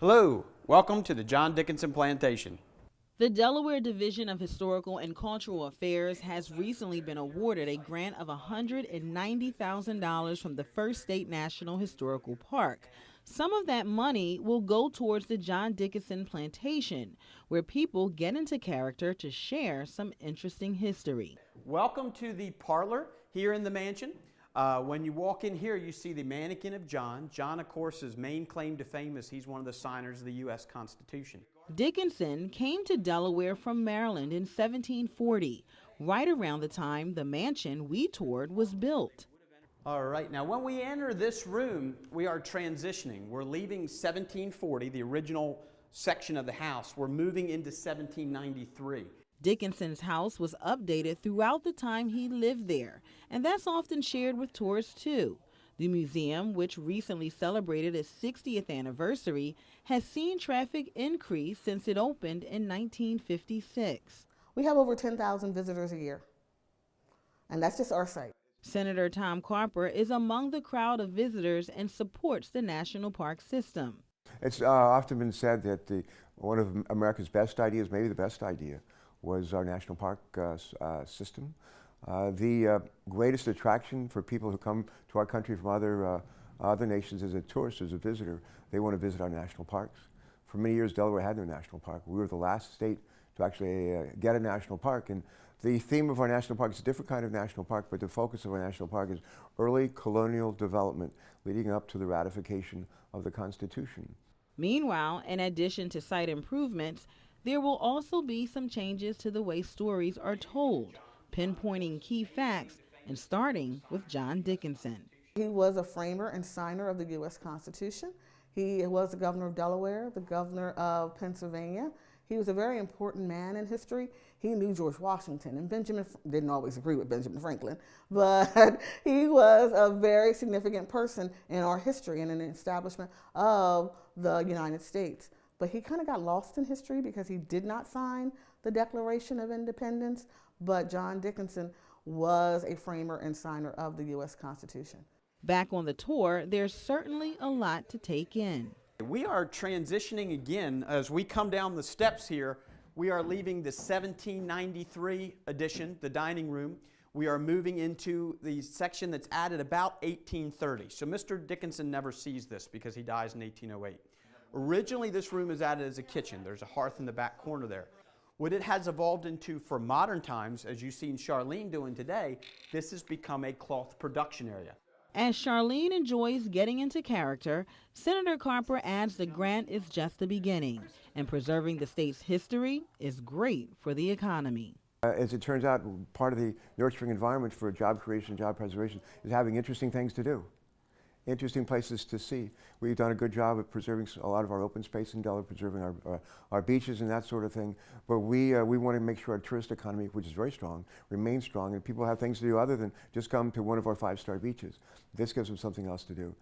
Hello, welcome to the John Dickinson Plantation. The Delaware Division of Historical and Cultural Affairs has recently been awarded a grant of $190,000 from the First State National Historical Park. Some of that money will go towards the John Dickinson Plantation, where people get into character to share some interesting history. Welcome to the parlor here in the mansion. When you walk in here, you see the mannequin of John. John, of course, his main claim to fame is he's one of the signers of the U.S. Constitution. Dickinson came to Delaware from Maryland in 1740, right around the time the mansion we toured was built. All right, now when we enter this room, we are transitioning. We're leaving 1740, the original section of the house. We're moving into 1793. Dickinson's house was updated throughout the time he lived there, and that's often shared with tourists too. The museum, which recently celebrated its 60th anniversary, has seen traffic increase since it opened in 1956. We have over 10,000 visitors a year, and that's just our site. Senator Tom Carper is among the crowd of visitors and supports the national park system. It's often been said that one of America's best ideas, maybe the best idea, was our national park system. The greatest attraction for people who come to our country from other nations as a tourist, as a visitor, they want to visit our national parks. For many years, Delaware had no national park. We were the last state to actually get a national park. And the theme of our national park is a different kind of national park, but the focus of our national park is early colonial development leading up to the ratification of the Constitution. Meanwhile, in addition to site improvements, there will also be some changes to the way stories are told, pinpointing key facts and starting with John Dickinson. He was a framer and signer of the U.S. Constitution. He was the governor of Delaware, the governor of Pennsylvania. He was a very important man in history. He knew George Washington, and didn't always agree with Benjamin Franklin, but he was a very significant person in our history and in the establishment of the United States. But he kind of got lost in history because he did not sign the Declaration of Independence, but John Dickinson was a framer and signer of the U.S. Constitution. Back on the tour, there's certainly a lot to take in. We are transitioning again as we come down the steps here. We are leaving the 1793 edition, the dining room. We are moving into the section that's added about 1830. So Mr. Dickinson never sees this because he dies in 1808. Originally, this room is added as a kitchen. There's a hearth in the back corner there. What it has evolved into for modern times, as you've seen Charlene doing today, this has become a cloth production area. As Charlene enjoys getting into character, Senator Carper adds the grant is just the beginning, and preserving the state's history is great for the economy. As it turns out, part of the nurturing environment for job creation, job preservation is having interesting things to do. Interesting places to see. We've done a good job of preserving a lot of our open space in Delaware, preserving our beaches and that sort of thing. But we want to make sure our tourist economy, which is very strong, remains strong, and people have things to do other than just come to one of our 5-star beaches. This gives them something else to do.